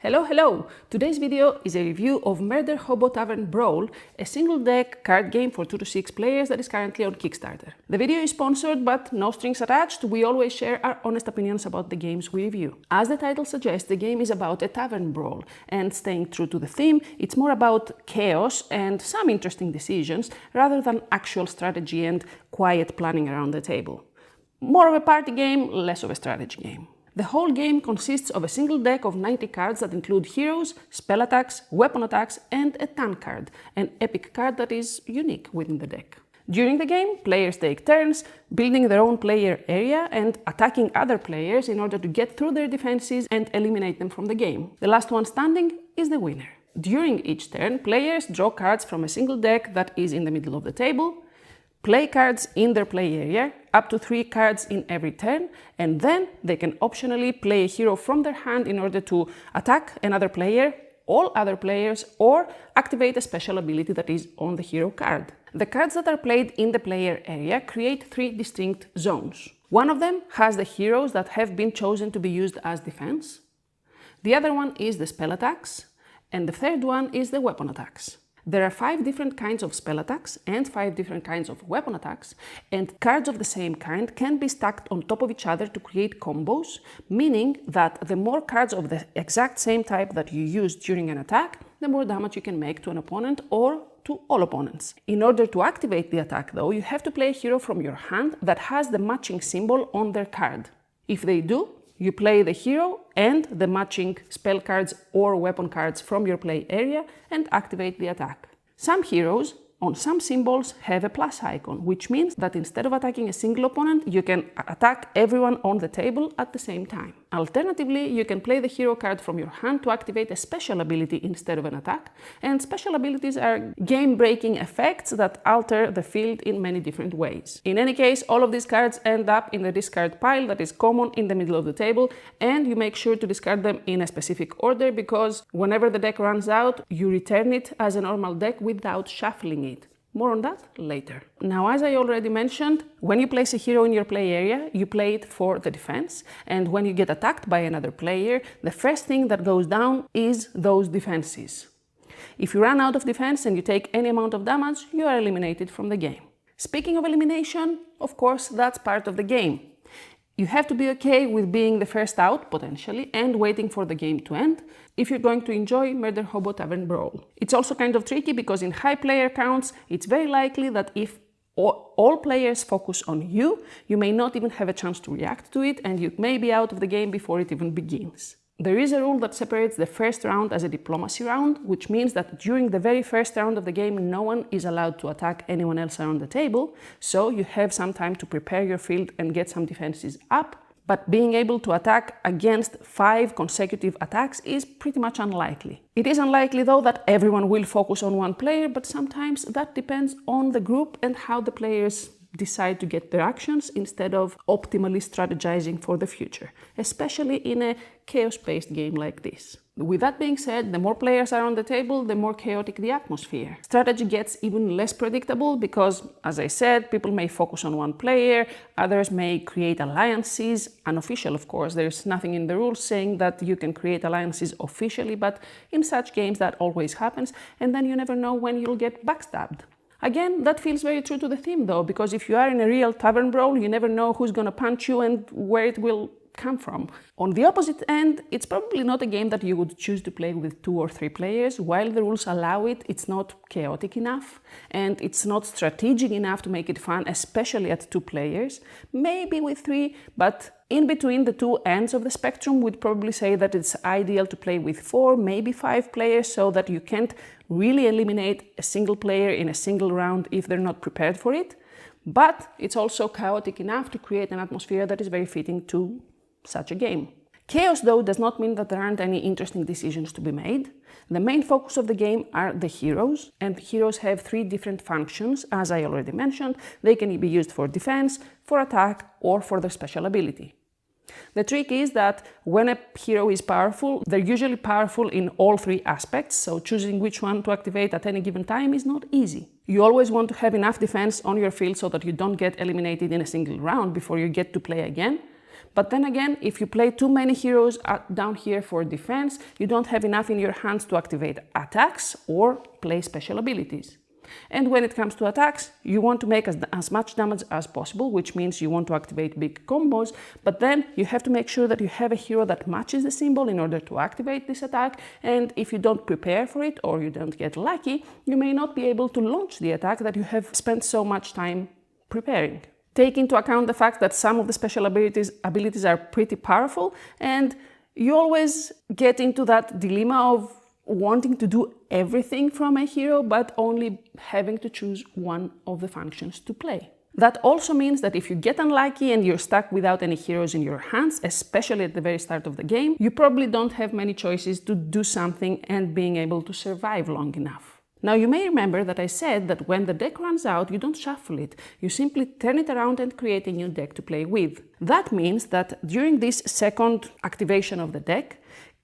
Hello, hello! Today's video is a review of Murder Hobo Tavern Brawl, a single deck card game for 2 to 6 players that is currently on Kickstarter. The video is sponsored, but no strings attached. We always share our honest opinions about the games we review. As the title suggests, the game is about a tavern brawl, and staying true to the theme, it's more about chaos and some interesting decisions rather than actual strategy and quiet planning around the table. More of a party game, less of a strategy game. The whole game consists of a single deck of 90 cards that include heroes, spell attacks, weapon attacks, and a tan card, an epic card that is unique within the deck. During the game, players take turns building their own player area and attacking other players in order to get through their defenses and eliminate them from the game. The last one standing is the winner. During each turn, players draw cards from a single deck that is in the middle of the table, play cards in their play area, up to 3 cards in every turn, and then they can optionally play a hero from their hand in order to attack another player, all other players, or activate a special ability that is on the hero card. The cards that are played in the player area create 3 distinct zones. One of them has the heroes that have been chosen to be used as defense, the other one is the spell attacks, and the third one is the weapon attacks. There are 5 different kinds of spell attacks and 5 different kinds of weapon attacks, and cards of the same kind can be stacked on top of each other to create combos, meaning that the more cards of the exact same type that you use during an attack, the more damage you can make to an opponent or to all opponents. In order to activate the attack though, you have to play a hero from your hand that has the matching symbol on their card. If they do, you play the hero and the matching spell cards or weapon cards from your play area and activate the attack. Some heroes on some symbols have a plus icon, which means that instead of attacking a single opponent, you can attack everyone on the table at the same time. Alternatively, you can play the hero card from your hand to activate a special ability instead of an attack, and special abilities are game-breaking effects that alter the field in many different ways. In any case, all of these cards end up in the discard pile that is common in the middle of the table, and you make sure to discard them in a specific order because whenever the deck runs out, you return it as a normal deck without shuffling it. More on that later. Now, as I already mentioned, when you place a hero in your play area, you play it for the defense, and when you get attacked by another player, the first thing that goes down is those defenses. If you run out of defense and you take any amount of damage, you are eliminated from the game. Speaking of elimination, of course, that's part of the game. You have to be okay with being the first out, potentially, and waiting for the game to end if you're going to enjoy Murder Hobo Tavern Brawl. It's also kind of tricky because in high player counts, it's very likely that if all players focus on you, you may not even have a chance to react to it and you may be out of the game before it even begins. There is a rule that separates the first round as a diplomacy round, which means that during the very first round of the game, no one is allowed to attack anyone else around the table, so you have some time to prepare your field and get some defenses up, but being able to attack against 5 consecutive attacks is pretty much unlikely. It is unlikely though that everyone will focus on one player, but sometimes that depends on the group and how the players decide to get their actions instead of optimally strategizing for the future, especially in a chaos-based game like this. With that being said, the more players are on the table, the more chaotic the atmosphere. Strategy gets even less predictable because, as I said, people may focus on one player, others may create alliances, unofficial of course, there's nothing in the rules saying that you can create alliances officially, but in such games that always happens, and then you never know when you'll get backstabbed. Again, that feels very true to the theme though, because if you are in a real tavern brawl, you never know who's gonna punch you and where it will come from. On the opposite end, it's probably not a game that you would choose to play with 2 or 3 players. While the rules allow it, it's not chaotic enough and it's not strategic enough to make it fun, especially at 2 players. Maybe with 3, but in between the 2 ends of the spectrum, we'd probably say that it's ideal to play with 4, maybe 5 players so that you can't really eliminate a single player in a single round if they're not prepared for it. But it's also chaotic enough to create an atmosphere that is very fitting to such a game. Chaos though does not mean that there aren't any interesting decisions to be made. The main focus of the game are the heroes, and heroes have 3 different functions, as I already mentioned. They can be used for defense, for attack, or for their special ability. The trick is that when a hero is powerful, they're usually powerful in all 3 aspects, so choosing which one to activate at any given time is not easy. You always want to have enough defense on your field so that you don't get eliminated in a single round before you get to play again. But then again, if you play too many heroes down here for defense, you don't have enough in your hands to activate attacks or play special abilities. And when it comes to attacks, you want to make as much damage as possible, which means you want to activate big combos, but then you have to make sure that you have a hero that matches the symbol in order to activate this attack, and if you don't prepare for it or you don't get lucky, you may not be able to launch the attack that you have spent so much time preparing. Take into account the fact that some of the special abilities are pretty powerful, and you always get into that dilemma of wanting to do everything from a hero, but only having to choose one of the functions to play. That also means that if you get unlucky and you're stuck without any heroes in your hands, especially at the very start of the game, you probably don't have many choices to do something and being able to survive long enough. Now, you may remember that I said that when the deck runs out, you don't shuffle it. You simply turn it around and create a new deck to play with. That means that during this second activation of the deck,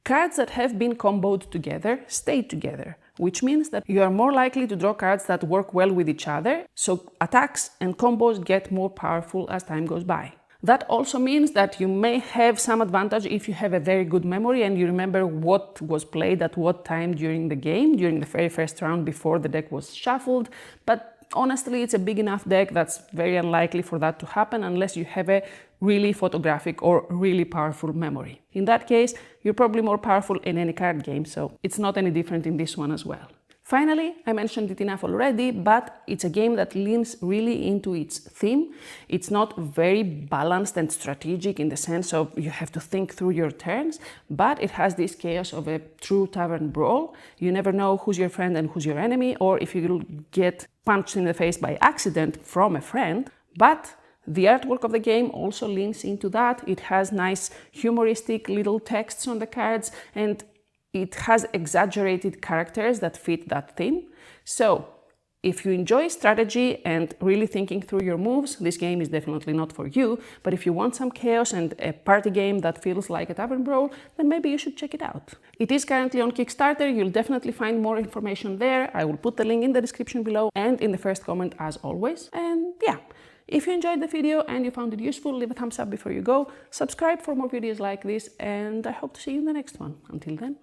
cards that have been comboed together stay together, which means that you are more likely to draw cards that work well with each other, so attacks and combos get more powerful as time goes by. That also means that you may have some advantage if you have a very good memory and you remember what was played at what time during the game, during the very first round before the deck was shuffled, but honestly, it's a big enough deck that's very unlikely for that to happen unless you have a really photographic or really powerful memory. In that case, you're probably more powerful in any card game, so it's not any different in this one as well. Finally, I mentioned it enough already, but it's a game that leans really into its theme. It's not very balanced and strategic in the sense of you have to think through your turns, but it has this chaos of a true tavern brawl. You never know who's your friend and who's your enemy, or if you'll get punched in the face by accident from a friend, but the artwork of the game also leans into that. It has nice humoristic little texts on the cards, and it has exaggerated characters that fit that theme. So, if you enjoy strategy and really thinking through your moves, this game is definitely not for you. But if you want some chaos and a party game that feels like a tavern brawl, then maybe you should check it out. It is currently on Kickstarter. You'll definitely find more information there. I will put the link in the description below and in the first comment as always. And yeah. If you enjoyed the video and you found it useful, leave a thumbs up before you go, subscribe for more videos like this, and I hope to see you in the next one. Until then.